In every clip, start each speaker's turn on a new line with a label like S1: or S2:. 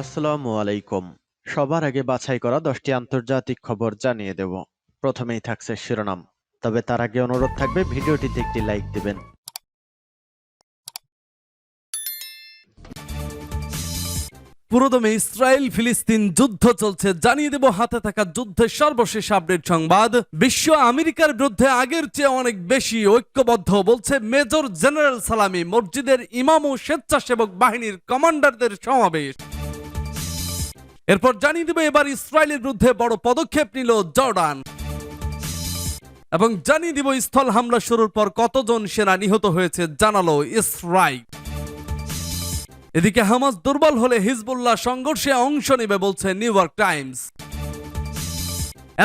S1: আসসালামু আলাইকুম। সবার আগে বাছাই করা 10টি আন্তর্জাতিক খবর জানিয়ে দেব। প্রথমেই থাকছে শিরোনাম। তবে তার আগে অনুরোধ থাকবে ভিডিওটিতে একটি লাইক দিবেন।
S2: পুরোদমে ইসরায়েল ফিলিস্তিন যুদ্ধ চলছে, জানিয়ে দেব হাতে থাকা যুদ্ধের সর্বশেষ আপডেট সংবাদ। বিশ্ব আমেরিকার বিরুদ্ধে আগের চেয়ে অনেক বেশি ঐক্যবদ্ধ, বলছে মেজর জেনারেল সালামি। মসজিদের ইমাম ও স্বেচ্ছাসেবক বাহিনীর কমান্ডারদের সমাবেশ। এরপর জানিয়ে দেব এবার ইসরায়েলের বিরুদ্ধে বড় পদক্ষেপ নিল জর্ডান, এবং জানিয়ে দিব স্থল হামলা শুরুর পর কতজন সেনা নিহত হয়েছে জানালো ইসরায়েল। এদিকে হামাস দুর্বল হলে হিজবুল্লাহ সংঘর্ষে অংশ নেবে বলছে নিউ ইয়র্ক টাইমস।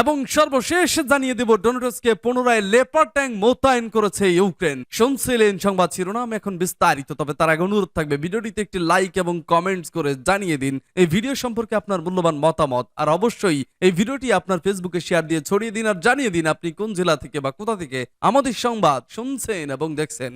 S2: এবং সর্বশেষ জানিয়ে দেব ডোনেটস্কে পুনরায় লেপার ট্যাঙ্ক মোতায়েন করেছে ইউক্রেন। শুনছিলেন সংবাদ শিরোনাম, এখন বিস্তারিত। তবে তার আগে অনুরোধ থাকবে ভিডিওটিতে একটি লাইক এবং কমেন্টস করে জানিয়ে দিন এই ভিডিও সম্পর্কে আপনার মূল্যবান মতামত। আর অবশ্যই এই ভিডিওটি আপনার ফেসবুকে শেয়ার দিয়ে ছড়িয়ে দিন, আর জানিয়ে দিন আপনি কোন জেলা থেকে বা কোথা থেকে আমাদের সংবাদ শুনছেন এবং দেখছেন।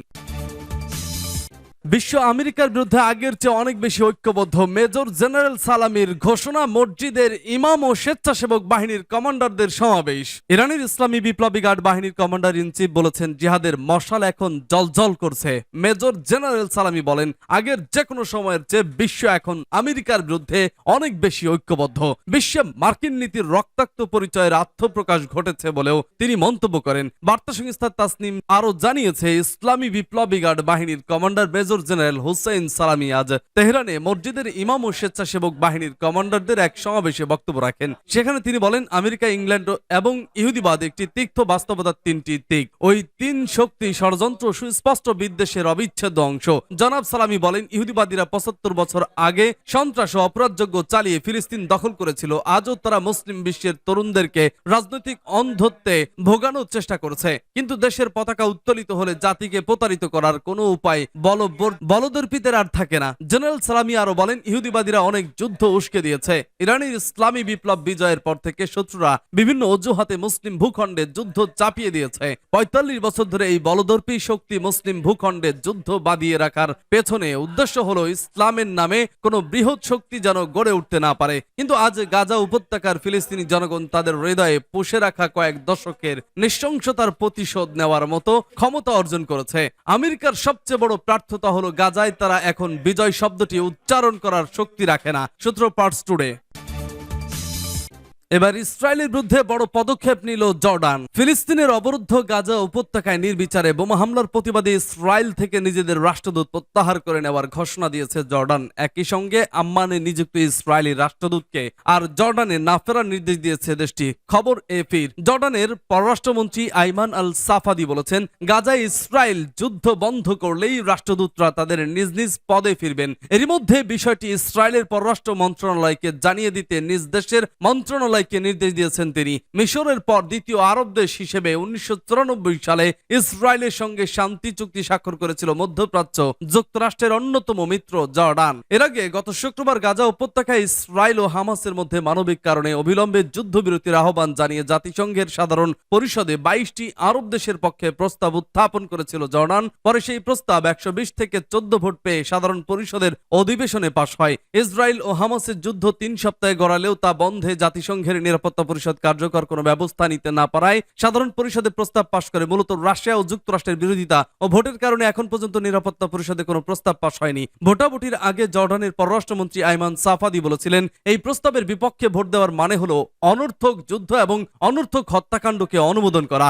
S2: বিশ্ব আমেরিকার বিরুদ্ধে আগের চেয়ে অনেক বেশি ঐক্যবদ্ধ, মেজর জেনারেল সালামির ঘোষণা। মসজিদের ইমাম ও স্বেচ্ছাসেবক বাহিনীর কমান্ডারদের সমাবেশ। ইরানের ইসলামী বিপ্লবী গার্ড বাহিনীর কমান্ডার ইন চিফ বলেছেন, জিহাদের মশাল এখন জ্বলজ্বল করছে। মেজর জেনারেল সালামি বলেন, আগের যে কোনো সময়ের চেয়ে বিশ্ব এখন আমেরিকার বিরুদ্ধে অনেক বেশি ঐক্যবদ্ধ। বিশ্বে মার্কিন নীতির রক্তাক্ত পরিচয়ের আত্মপ্রকাশ ঘটেছে বলেও তিনি মন্তব্য করেন। বার্তা সংস্থা তাসনিম আরো জানিয়েছে, ইসলামী বিপ্লবী গার্ড বাহিনীর কমান্ডার মেজর জেনারেল হুসেইন সালামি আজ তেহরানে মসজিদের ইমাম ও স্বেচ্ছাসেবক বাহিনীর কমান্ডারদের এক সমাবেশে বক্তব্য রাখেন। সেখানে তিনি বলেন, আমেরিকা, ইংল্যান্ড এবং ইহুদিবাদ একটি তিক্ত বাস্তবতার তিনটি দিক। ওই তিন শক্তি ষড়যন্ত্র সুস্পষ্ট বিদ্বেষের অবিচ্ছেদ্য অংশ। জনাব সালামি বলেন, ইহুদিবাদীরা 75 বছর আগে সন্ত্রাস ও অপরাধযোগ্য চালিয়ে ফিলিস্তিন দখল করেছিল। আজও তারা মুসলিম বিশ্বের তরুণদেরকে রাজনৈতিক অন্ধত্বে ভোগানোর চেষ্টা করছে। কিন্তু দেশের পতাকা উত্তোলিত হলে জাতিকে প্রতারিত করার কোনো উপায় বলদর্পিতের আর থাকে না। জেনারেল সালামি আরো বলেন, ইহুদিবাদীরা অনেক যুদ্ধ উস্কে দিয়েছে। ইরানের ইসলামী বিপ্লব বিজয়ের পর থেকে শত্রুরা বিভিন্ন অজুহাতে মুসলিম ভূখণ্ডে যুদ্ধ চাপিয়ে দিয়েছে। 45 বছর ধরে এই বলদর্পী শক্তি মুসলিম ভূখণ্ডে যুদ্ধ বাঁধিয়ে রাখার পেছনে উদ্দেশ্য হলো ইসলামের নামে কোনো বৃহৎ শক্তি যেন গড়ে উঠতে না পারে। কিন্তু আজ গাজা উপত্যকার ফিলিস্তিনি জনগণ তাদের হৃদয়ে পুষে রাখা কয়েক দশকের নৃশংসতার প্রতিশোধ নেওয়ার মতো ক্ষমতা অর্জন করেছে। আমেরিকার সবচেয়ে বড় প্রার্থতা হলো গাজায় তারা এখন বিজয় শব্দটি উচ্চারণ করার শক্তি রাখে না। সূত্র পার্টস টুডে। এবার ইসরায়েলের বিরুদ্ধে বড় পদক্ষেপ নিল জর্ডান। ফিলিস্তিনের অবরুদ্ধ গাজা উপত্যকায় নির্বিচারে বোমা হামলার প্রতিবাদে ইসরায়েল থেকে নিজেদের রাষ্ট্রদূত প্রত্যাহার করে নেওয়ার ঘোষণা দিয়েছে জর্ডান। একই সঙ্গে আম্মানে নিযুক্ত ইসরায়েলি রাষ্ট্রদূতকে আর জর্ডানে না ফেরার নির্দেশ দিয়েছে দেশটি। খবর এপির। জর্ডানের পররাষ্ট্রমন্ত্রী আইমান আল সাফাদি বলেছেন, গাজায় ইসরায়েল যুদ্ধ বন্ধ করলেই রাষ্ট্রদূতরা তাদের নিজ নিজ পদে ফিরবেন। এরই মধ্যে বিষয়টি ইসরায়েলের পররাষ্ট্র মন্ত্রণালয়কে জানিয়ে দিতে নিজ দেশের মন্ত্রণালয় নির্দেশ দিয়েছেন তিনি। মিশরের পর দ্বিতীয় আরব দেশ হিসেবে 1994 সালে ইসরায়েলের সঙ্গে শান্তি চুক্তি স্বাক্ষর করেছিল মধ্যপ্রাচ্য যুক্তরাষ্ট্রের অন্যতম মিত্র জর্ডান। এর আগে গত শুক্রবার গাজা উপত্যকায় ইসরায়েল ও হামাসের মধ্যে মানবিক কারণে অবিলম্বে যুদ্ধবিরতির আহ্বান জানিয়ে জাতিসংঘের সাধারণ পরিষদে 22টি আরব দেশের পক্ষে প্রস্তাব উত্থাপন করেছিল জর্ডান। পরে সেই প্রস্তাব 120 থেকে 14 ভোট পেয়ে সাধারণ পরিষদের অধিবেশনে পাশ হয়। ইসরায়েল ও হামাসের যুদ্ধ 3 সপ্তাহে গড়ালেও তা বন্ধে জাতিসংঘের নিরাপত্তা পরিষদ কার্যকর কোনো ব্যবস্থা নিতে না পারায় সাধারণ পরিষদে প্রস্তাব পাশ করে। মূলত রাশিয়া ও যুক্তরাষ্ট্রের বিরোধিতা ও ভোটের কারণে এখন পর্যন্ত নিরাপত্তা পরিষদে কোনো প্রস্তাব পাশ হয়নি। ভোটাভুটির আগে জর্ডানের পররাষ্ট্রমন্ত্রী আইমান সাফাদি বলেছিলেন, এই প্রস্তাবের বিপক্ষে ভোট দেওয়ার মানে হলো অনর্থক যুদ্ধ এবং অনর্থক হত্যাকাণ্ডকে অনুমোদন করা।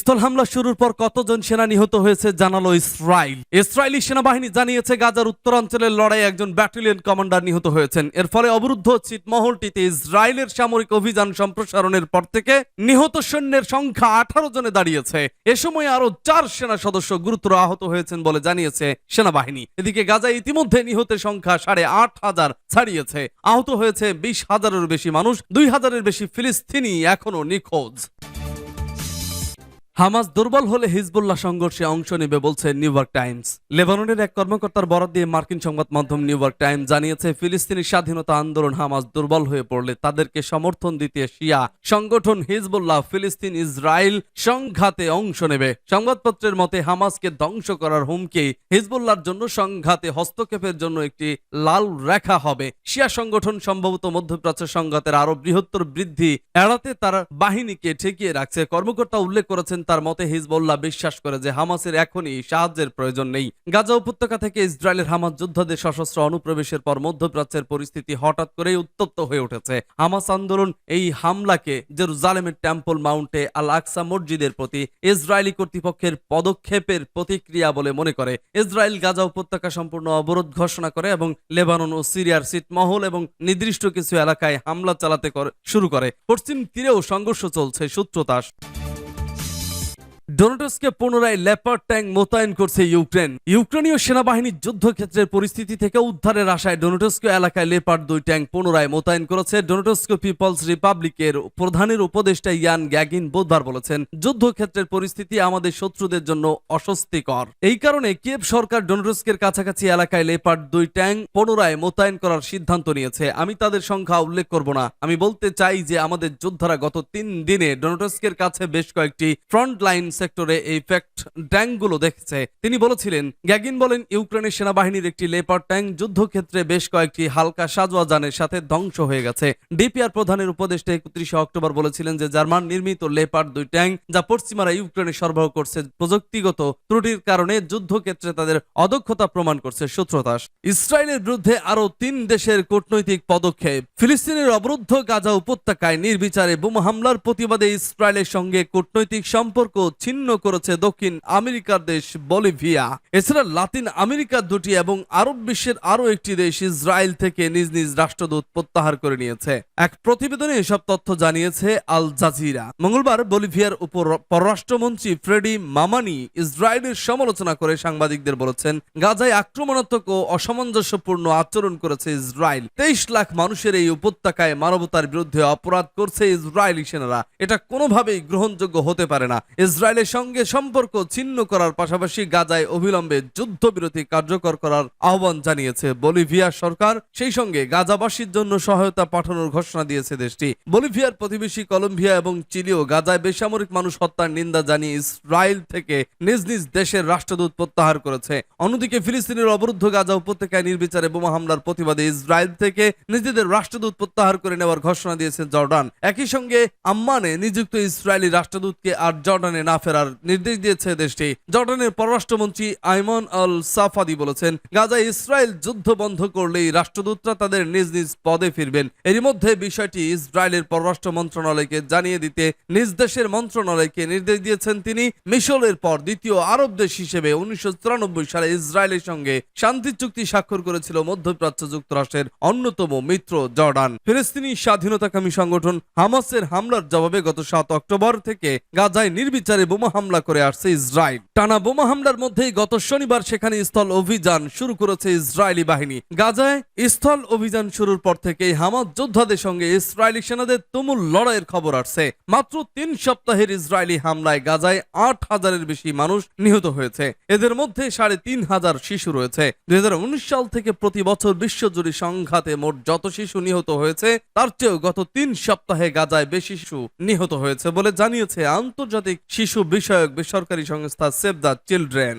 S2: স্থল হামলা শুরুর পর কতজন সেনা নিহত হয়েছে জানালো ইসরায়েল। ইসরায়েলি সেনাবাহিনী জানিয়েছে, গাজার উত্তরাঞ্চলের লড়াইয়ে একজন ব্যাটালিয়ন কমান্ডার নিহত হয়েছেন। এর ফলে অবরুদ্ধ ছিটমহলটিতে ইসরায়েলের সামরিক অভিযান সম্প্রসারণের পর থেকে নিহত সৈন্যের সংখ্যা 18 জনে দাঁড়িয়েছে। এ সময় আরো 4 সেনা সদস্য গুরুতর আহত হয়েছেন বলে জানিয়েছে সেনাবাহিনী। এদিকে গাজায় ইতিমধ্যে নিহতের সংখ্যা 8,500 ছাড়িয়েছে। আহত হয়েছে 20,000-এরও বেশি মানুষ। 2,000-এর বেশি ফিলিস্তিনি এখনো নিখোঁজ। হামাস দুর্বল হলে হিজবুল্লাহ সংঘর্ষে অংশ নেবে বলছে নিউ ইয়র্ক টাইমস। লেবাননের এক কর্মকর্তার বরাত দিয়ে মার্কিন সংবাদ মাধ্যম নিউ ইয়র্ক টাইমস জানিয়েছে, ফিলিস্তিনি স্বাধীনতা আন্দোলন হামাস দুর্বল হয়ে পড়লে তাদেরকে সমর্থন দিতে শিয়া সংগঠন হিজবুল্লাহ ফিলিস্তিন ইসরায়েল সংঘাতে অংশ নেবে। সংবাদপত্রের মতে, হামাসকে ধ্বংস করার হুমকি হিজবুল্লাহর জন্য সংঘাতে হস্তক্ষেপের জন্য একটি লাল রেখা হবে। শিয়া সংগঠন সম্ভবত মধ্যপ্রাচ্য সংঘাতের আরো বৃহত্তর বৃদ্ধি এড়াতে তার বাহিনীকে ঠেকিয়ে রাখছে। কর্মকর্তা উল্লেখ করেছেন, তার মতে হিজবুল্লাহ বিশ্বাস করে যে হামাসের এখনই সাহায্যের প্রয়োজন নেই। গাজা উপত্যকা থেকে ইসরায়েলের হামাস যোদ্ধাদের সশস্ত্র অনুপ্রবেশের পর মধ্যপ্রাচ্যের পরিস্থিতি হঠাৎ করেই উত্তপ্ত হয়ে উঠেছে। হামাস আন্দোলন এই হামলাকে জেরুজালেমের টেম্পল মাউন্টে আল আকসা মসজিদের প্রতি ইসরায়েলি কর্তৃপক্ষের পদক্ষেপের প্রতিক্রিয়া বলে মনে করে। ইসরায়েল গাজা উপত্যকা সম্পূর্ণ অবরোধ ঘোষণা করে এবং লেবানন ও সিরিয়ার ছিটমহল এবং নির্দিষ্ট কিছু এলাকায় হামলা চালাতে শুরু করে। পশ্চিম তীরেও সংঘর্ষ চলছে। সূত্রতাস ডোনেটস্কে পুনরায় লেপার্ড ট্যাঙ্ক মোতায়েন করছে ইউক্রেন। ইউক্রেনীয় সেনাবাহিনীর যুদ্ধক্ষেত্রের পরিস্থিতি থেকে উদ্ধারের আশায় ডোনেটস্ক এলাকায় লেপার্ড 2 ট্যাঙ্ক পুনরায় মোতায়েন করেছে। ডোনেটস্ক পিপলস রিপাবলিকের প্রধানের উপদেষ্টা ইয়ান গ্যাগিন বুধবার বলেছেন, যুদ্ধক্ষেত্রের পরিস্থিতি আমাদের শত্রুদের জন্য অস্বস্তিকর। এই কারণে কিয়েভ সরকার ডোনেটস্কের কাছাকাছি এলাকায় লেপার্ড 2 ট্যাঙ্ক পুনরায় মোতায়েন করার সিদ্ধান্ত নিয়েছে। আমি তাদের সংখ্যা উল্লেখ করব না। আমি বলতে চাই যে আমাদের যোদ্ধারা গত 3 দিনে ডোনেটস্কের কাছে বেশ কয়েকটি ফ্রন্ট লাইন সেক্টরে এই ফ্যাক্ট ট্যাঙ্কগুলো দেখছে। তিনি বলেছিলেন, গ্যাগিন বলেন, ইউক্রেনের সেনাবাহিনীর একটি লেপার্ড ট্যাঙ্ক যুদ্ধক্ষেত্রে বেশ কয়েকটি হালকা সাজোয়া যানের সাথে ধ্বংস হয়ে গেছে। ডিপিআর প্রধানের উপদেষ্টা 31 অক্টোবর বলেছিলেন যে জার্মান নির্মিত লেপার্ড 2 ট্যাঙ্ক যা পশ্চিমারা ইউক্রেনে সরবরাহ করছে প্রযুক্তিগত ত্রুটির কারণে যুদ্ধক্ষেত্রে তাদের অদক্ষতা প্রমাণ করছে। সূত্রতাস ইসরায়েলের বিরুদ্ধে আরো 3 দেশের কূটনৈতিক পদক্ষেপ। ফিলিস্তিনের অবরুদ্ধ গাজা উপত্যকায় নির্বিচারে বোমা হামলার প্রতিবাদে ইসরায়েলের সঙ্গে কূটনৈতিক সম্পর্ক ছিন্ন করেছে দক্ষিণ আমেরিকার দেশ বলিভিয়া। এছাড়া লাতিন আমেরিকার 2টি এবং আরব বিশ্বের আরো একটি দেশ ইসরায়েল থেকে নিজ নিজ রাষ্ট্রদূত প্রত্যাহার করে নিয়েছে। এক প্রতিবেদনে এসব তথ্য জানিয়েছে আল জাজিরা। মঙ্গলবার বলিভিয়ার পররাষ্ট্রমন্ত্রী ফ্রেডি মামানি ইসরায়েলের সমালোচনা করে সাংবাদিকদের বলেছেন, গাজায় আক্রমণাত্মক ও অসামঞ্জস্যপূর্ণ আচরণ করেছে ইসরায়েল। 23 লাখ মানুষের এই উপত্যকায় মানবতার বিরুদ্ধে অপরাধ করছে ইসরায়েলি সেনারা। এটা কোনোভাবেই গ্রহণযোগ্য হতে পারে না। ইসরায়েলের সঙ্গে সম্পর্ক ছিন্ন করার পাশাপাশি গাজায় অবিলম্বে যুদ্ধবিরতি কার্যকর করার আহ্বান জানিয়েছে বলিভিয়া সরকার। সেই সঙ্গে গাজাবাসীর জন্য সহায়তা পাঠানোর ঘোষণা দিয়েছে দেশটি। বলিভিয়ার প্রতিবেশী কলম্বিয়া এবং চিলিও গাজায় বেসামরিক মানুষ হত্যার নিন্দা জানিয়ে ইসরায়েল থেকে নিজ নিজ দেশের রাষ্ট্রদূত প্রত্যাহার করেছে। অন্যদিকে ফিলিস্তিনের অবরুদ্ধ গাজা উপত্যকায় নির্বিচারে বোমা হামলার প্রতিবাদে ইসরায়েল থেকে নিজেদের রাষ্ট্রদূত প্রত্যাহার করে নেওয়ার ঘোষণা দিয়েছে জর্ডান। একই সঙ্গে আম্মানে নিযুক্ত ইসরায়েলি রাষ্ট্রদূতকে আর জর্ডানে না ফেরার নির্দেশ দিয়েছে দেশটি। জর্ডানের পররাষ্ট্রমন্ত্রী আইমান আল সাফাদি বলেছেন, গাজায় ইসরায়েল যুদ্ধ বন্ধ করলেই রাষ্ট্রদূতরা তাদের নিজ নিজ পদে ফিরবেন। এরই মধ্যে বিষয়টি ইসরায়েলের পররাষ্ট্র মন্ত্রণালয়কে জানিয়ে দিতে নিজ দেশের মন্ত্রণালয়কে নির্দেশ দিয়েছেন তিনি। মিশরের পর দ্বিতীয় আরব দেশ হিসেবে 1994 সালে ইসরায়েলের সঙ্গে শান্তি চুক্তি স্বাক্ষর করেছিল মধ্যপ্রাচ্য যুক্তরাষ্ট্রের অন্যতম মিত্র জর্ডান। ফিলিস্তিনি স্বাধীনতাকামী সংগঠন হামাসের হামলার জবাবে গত 7 অক্টোবর থেকে গাজায় নির্বিচারে বোমা হামলা করে আসছে ইসরায়েল। টানা বোমা হামলার মধ্যেই গত শনিবার সেখানে স্থল অভিযান শুরু করেছে ইসরায়েলি বাহিনী। গাজায় স্থল অভিযান শুরুর পর থেকেই হামাস যোদ্ধাদের সঙ্গে ইসরায়েলি সেনাদের তুমুল লড়াইয়ের খবর আসছে। মাত্র 3 সপ্তাহের ইসরায়েলি হামলায় গাজায় 8,000-এর বেশি মানুষ নিহত হয়েছে। এদের মধ্যে 3,500 শিশু রয়েছে। 2019 সাল থেকে প্রতি বছর বিশ্বজুড়ে সংঘাতে মোট যত শিশু নিহত হয়েছে তার চেয়েও গত 3 সপ্তাহে গাজায় বেশি শিশু নিহত হয়েছে বলে জানিয়েছে আন্তর্জাতিক শিশু বিষয়ক বেসরকারি সংস্থা সেভ দ্য চিলড্রেন।